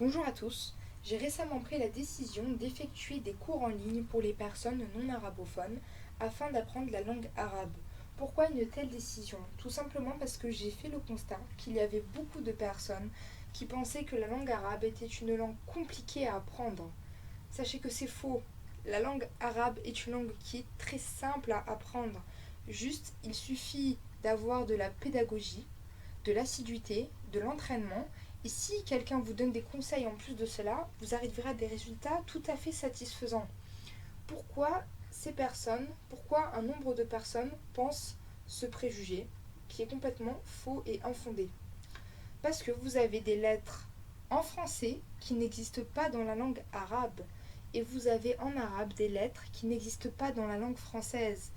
Bonjour à tous, j'ai récemment pris la décision d'effectuer des cours en ligne pour les personnes non arabophones afin d'apprendre la langue arabe. Pourquoi une telle décision? Tout simplement parce que j'ai fait le constat qu'il y avait beaucoup de personnes qui pensaient que la langue arabe était une langue compliquée à apprendre. Sachez que c'est faux. La langue arabe est une langue qui est très simple à apprendre. Juste, il suffit d'avoir de la pédagogie, de l'assiduité, de l'entraînement. Et si quelqu'un vous donne des conseils en plus de cela, vous arriverez à des résultats tout à fait satisfaisants. Pourquoi pourquoi un nombre de personnes pensent ce préjugé qui est complètement faux et infondé? Parce que vous avez des lettres en français qui n'existent pas dans la langue arabe. Et vous avez en arabe des lettres qui n'existent pas dans la langue française.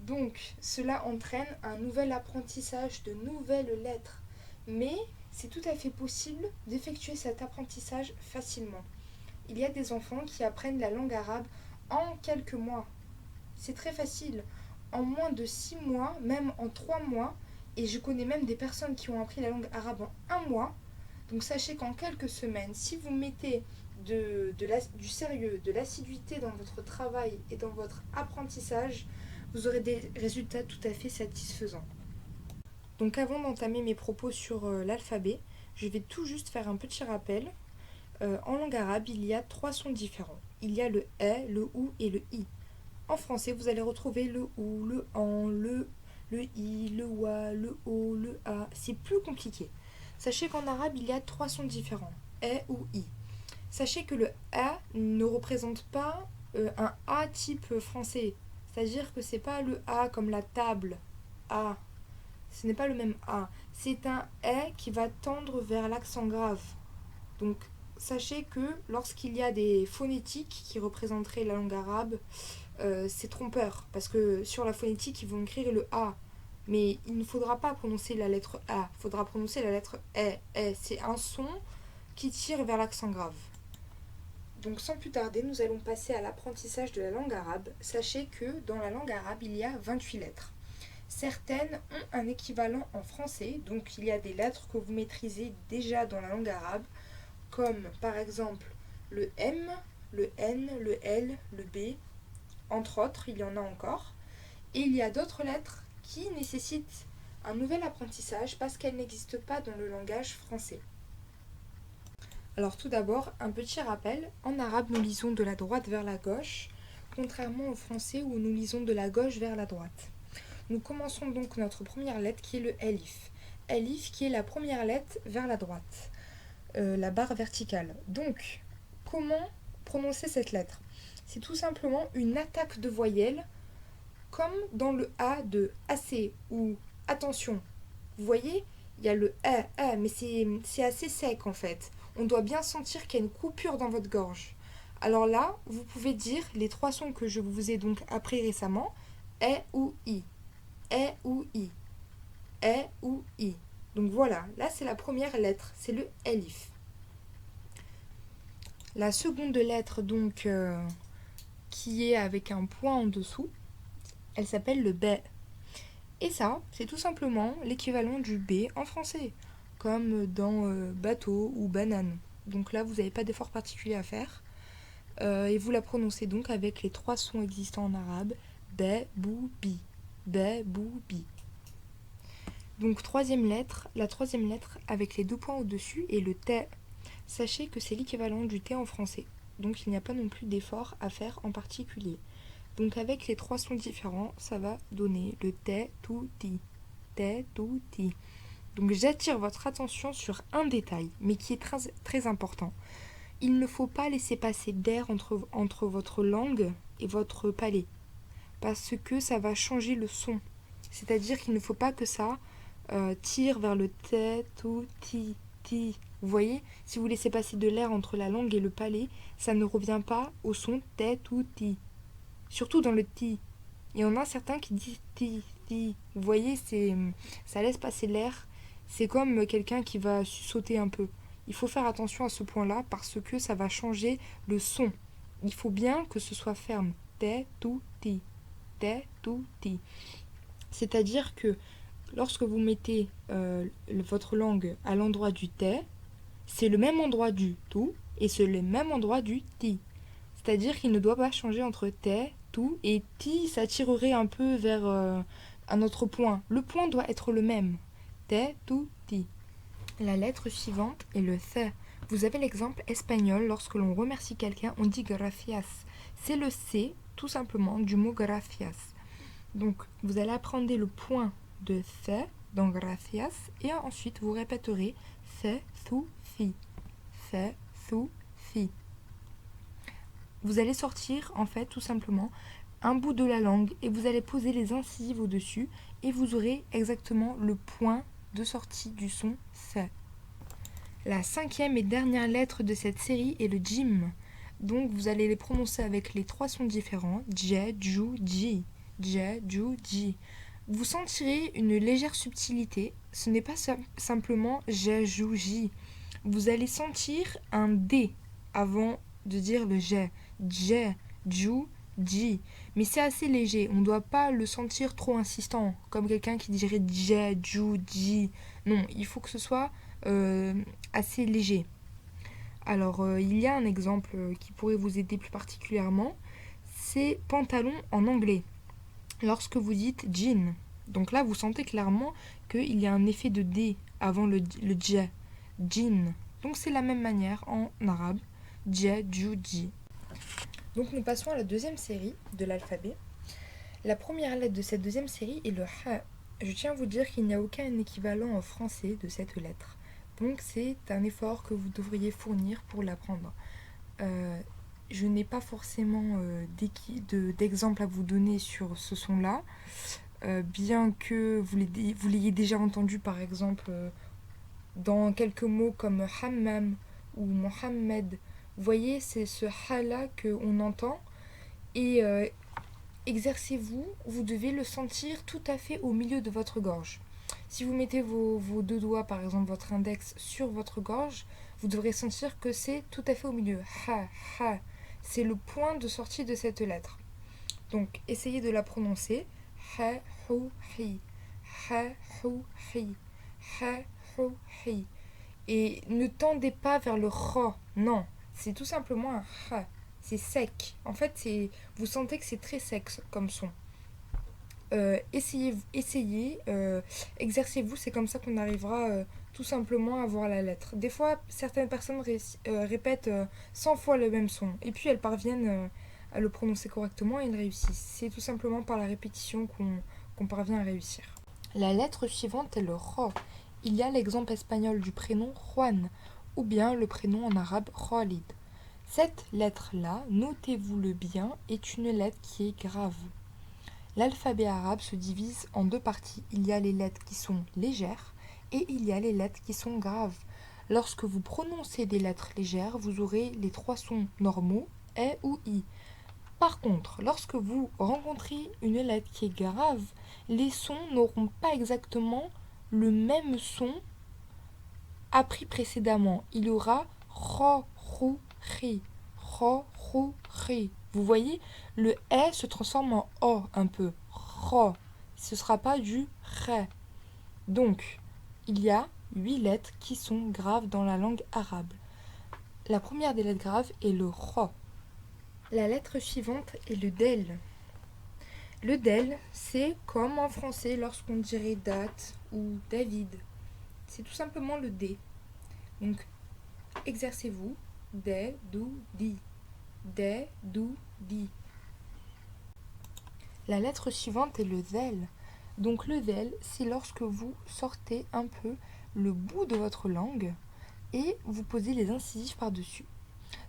Donc, cela entraîne un nouvel apprentissage de nouvelles lettres. Mais c'est tout à fait possible d'effectuer cet apprentissage facilement. Il y a des enfants qui apprennent la langue arabe en quelques mois. C'est très facile. En moins de 6 mois, même en 3 mois, et je connais même des personnes qui ont appris la langue arabe en un mois. Donc sachez qu'en quelques semaines, si vous mettez du sérieux, de l'assiduité dans votre travail et dans votre apprentissage, vous aurez des résultats tout à fait satisfaisants. Donc avant d'entamer mes propos sur l'alphabet, je vais tout juste faire un petit rappel. En langue arabe, il y a 3 sons différents. Il y a le E, le OU et le I. En français, vous allez retrouver le OU, le AN, le I, le OUA, le O, le A. C'est plus compliqué. Sachez qu'en arabe, il y a 3 sons différents. E ou I. Sachez que le A ne représente pas un A type français. C'est-à-dire que c'est pas le A comme la table. A. Ce n'est pas le même A. C'est un E qui va tendre vers l'accent grave. Donc, sachez que lorsqu'il y a des phonétiques qui représenteraient la langue arabe, c'est trompeur. Parce que sur la phonétique, ils vont écrire le A. Mais il ne faudra pas prononcer la lettre A. Il faudra prononcer la lettre E. E. C'est un son qui tire vers l'accent grave. Donc sans plus tarder, nous allons passer à l'apprentissage de la langue arabe. Sachez que dans la langue arabe, il y a 28 lettres. Certaines ont un équivalent en français, donc il y a des lettres que vous maîtrisez déjà dans la langue arabe, comme par exemple le M, le N, le L, le B, entre autres, il y en a encore. Et il y a d'autres lettres qui nécessitent un nouvel apprentissage parce qu'elles n'existent pas dans le langage français. Alors tout d'abord, un petit rappel, en arabe nous lisons de la droite vers la gauche, contrairement au français où nous lisons de la gauche vers la droite. Nous commençons donc notre première lettre qui est le elif. Elif qui est la première lettre vers la droite, la barre verticale. Donc, comment prononcer cette lettre? C'est tout simplement une attaque de voyelles comme dans le A de assez ou attention. Vous voyez, il y a le mais c'est assez sec en fait. On doit bien sentir qu'il y a une coupure dans votre gorge. Alors là, vous pouvez dire les 3 sons que je vous ai donc appris récemment, E ou I. E ou I. E ou I. Donc voilà, là c'est la première lettre, c'est le elif. La seconde lettre donc qui est avec un point en dessous, elle s'appelle le B. Et ça, c'est tout simplement l'équivalent du B en français, comme dans bateau ou banane. Donc là, vous n'avez pas d'effort particulier à faire. Et vous la prononcez donc avec les 3 sons existants en arabe, B, bou, bi. B, bou, bi. Donc la troisième lettre avec les 2 points au-dessus est le T. Sachez que c'est l'équivalent du T en français. Donc il n'y a pas non plus d'effort à faire en particulier. Donc avec les 3 sons différents, ça va donner le T, tout, ti. T, tout, ti. Donc j'attire votre attention sur un détail, mais qui est très, très important. Il ne faut pas laisser passer d'air entre votre langue et votre palais, parce que ça va changer le son. C'est-à-dire qu'il ne faut pas que ça tire vers le T, tout, ti, ti. Vous voyez, si vous laissez passer de l'air entre la langue et le palais, ça ne revient pas au son T, tout, ti. Surtout dans le ti. Il y en a certains qui disent ti, ti. Vous voyez, ça laisse passer l'air. C'est comme quelqu'un qui va sauter un peu. Il faut faire attention à ce point-là parce que ça va changer le son. Il faut bien que ce soit ferme. Te, tu, ti. Te, tu, ti. C'est-à-dire que lorsque vous mettez votre langue à l'endroit du T, c'est le même endroit du tout et c'est le même endroit du ti. C'est-à-dire qu'il ne doit pas changer entre te, tout et ti, ça tirerait un peu vers un autre point. Le point doit être le même. Te, tout, ti. La lettre suivante est le the. Vous avez l'exemple espagnol, lorsque l'on remercie quelqu'un, on dit gracias. C'est le C, tout simplement, du mot gracias. Donc, vous allez apprendre le point de the dans gracias et ensuite vous répéterez the, thu, fi. The, thu, fi. Vous allez sortir, en fait, tout simplement, un bout de la langue et vous allez poser les incisives au-dessus et vous aurez exactement le point de sortie du son the. La cinquième et dernière lettre de cette série est le jim. Donc vous allez les prononcer avec les trois sons différents. Je, ju, ji. Je, ju, ji. Vous sentirez une légère subtilité. Ce n'est pas simplement je, ju, ji. Vous allez sentir un D avant de dire le je. Je, ju, ji. Mais c'est assez léger. On ne doit pas le sentir trop insistant, comme quelqu'un qui dirait je, ju, ji. Non, il faut que ce soit assez léger. Alors, il y a un exemple qui pourrait vous aider plus particulièrement, c'est pantalon en anglais. Lorsque vous dites jean, donc là vous sentez clairement qu'il y a un effet de D avant le dje, jean. Donc c'est la même manière en arabe, dje, ju, ji. Donc nous passons à la deuxième série de l'alphabet. La première lettre de cette deuxième série est le ha. Je tiens à vous dire qu'il n'y a aucun équivalent en français de cette lettre. Donc c'est un effort que vous devriez fournir pour l'apprendre. Je n'ai pas forcément d'exemple à vous donner sur ce son-là, bien que vous l'ayez déjà entendu par exemple dans quelques mots comme hammam ou Mohammed. Vous voyez, c'est ce ha-là qu'on entend et exercez-vous, vous devez le sentir tout à fait au milieu de votre gorge. Si vous mettez vos deux doigts, par exemple votre index, sur votre gorge, vous devrez sentir que c'est tout à fait au milieu. Ha, ha. C'est le point de sortie de cette lettre. Donc, essayez de la prononcer. Ha, hu, hi. Ha, hu, hi. Ha, hu, hi. Et ne tendez pas vers le ro. Non, c'est tout simplement un ha. C'est sec. En fait, vous sentez que c'est très sec comme son. Essayez, exercez-vous, c'est comme ça qu'on arrivera tout simplement à voir la lettre. Des fois, certaines personnes répètent 100 fois le même son, et puis elles parviennent à le prononcer correctement et ils réussissent. C'est tout simplement par la répétition qu'on parvient à réussir. La lettre suivante est le ro. Il y a l'exemple espagnol du prénom Juan, ou bien le prénom en arabe Khalid. Cette lettre-là, notez-vous-le bien, est une lettre qui est grave. L'alphabet arabe se divise en deux parties. Il y a les lettres qui sont légères et il y a les lettres qui sont graves. Lorsque vous prononcez des lettres légères, vous aurez les trois sons normaux, E ou I. Par contre, lorsque vous rencontrez une lettre qui est grave, les sons n'auront pas exactement le même son appris précédemment. Il y aura ro, rou, ri, ro, rou, ri. Vous voyez, le E se transforme en O un peu. Ro. Ce ne sera pas du Ré. Donc, il y a 8 lettres qui sont graves dans la langue arabe. La première des lettres graves est le Ro. La lettre suivante est le Del. Le Del, c'est comme en français lorsqu'on dirait date ou David. C'est tout simplement le D. Donc, exercez-vous. Dé, dou, di. Dé, dou, di. La lettre suivante est le zel. Donc le zel, c'est lorsque vous sortez un peu le bout de votre langue et vous posez les incisives par-dessus.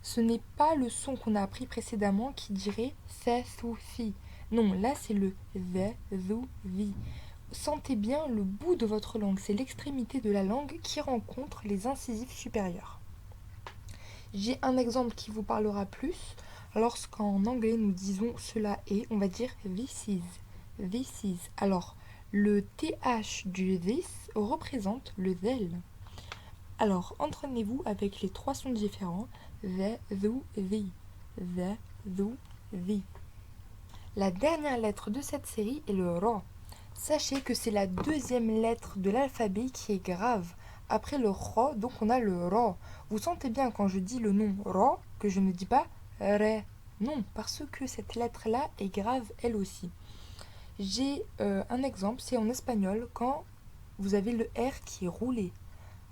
Ce n'est pas le son qu'on a appris précédemment qui dirait fe, thu, fi. Non, là c'est le ve, zu, vi. Sentez bien le bout de votre langue, c'est l'extrémité de la langue qui rencontre les incisives supérieures. J'ai un exemple qui vous parlera plus. Lorsqu'en anglais nous disons cela est, on va dire this is. This is. Alors, le TH du this représente le zel. Alors, entraînez-vous avec les trois sons différents. The, thu, the. The, thu, the. La dernière lettre de cette série est le ro. Sachez que c'est la deuxième lettre de l'alphabet qui est grave, Après le ro, donc on a le ro. Vous sentez bien quand je dis le nom ro que je ne dis pas ré. Non, parce que cette lettre-là est grave elle aussi. J'ai un exemple, c'est en espagnol quand vous avez le R qui est roulé.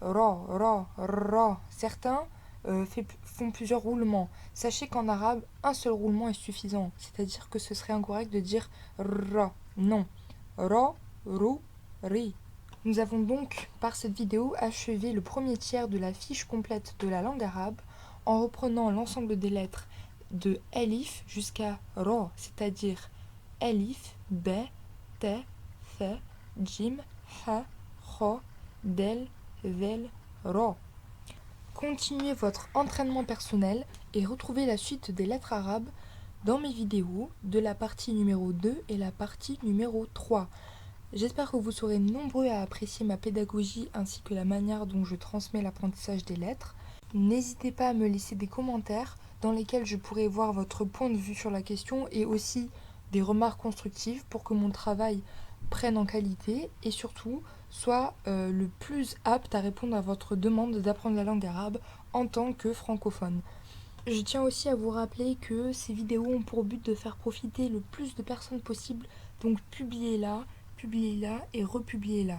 Ro, ro, ro. Certains font plusieurs roulements. Sachez qu'en arabe, un seul roulement est suffisant. C'est-à-dire que ce serait incorrect de dire ro. Non. Ro, rou, ri. Nous avons donc, par cette vidéo, achevé le premier tiers de la fiche complète de la langue arabe en reprenant l'ensemble des lettres de Elif jusqu'à Ro, c'est-à-dire Elif, B, T, F, Jim, Ha, Ro, Del, Vel, Ro. Continuez votre entraînement personnel et retrouvez la suite des lettres arabes dans mes vidéos de la partie numéro 2 et la partie numéro 3. J'espère que vous serez nombreux à apprécier ma pédagogie ainsi que la manière dont je transmets l'apprentissage des lettres. N'hésitez pas à me laisser des commentaires dans lesquels je pourrai voir votre point de vue sur la question et aussi des remarques constructives pour que mon travail prenne en qualité et surtout soit le plus apte à répondre à votre demande d'apprendre la langue arabe en tant que francophone. Je tiens aussi à vous rappeler que ces vidéos ont pour but de faire profiter le plus de personnes possible, donc publiez-la et republiez-la.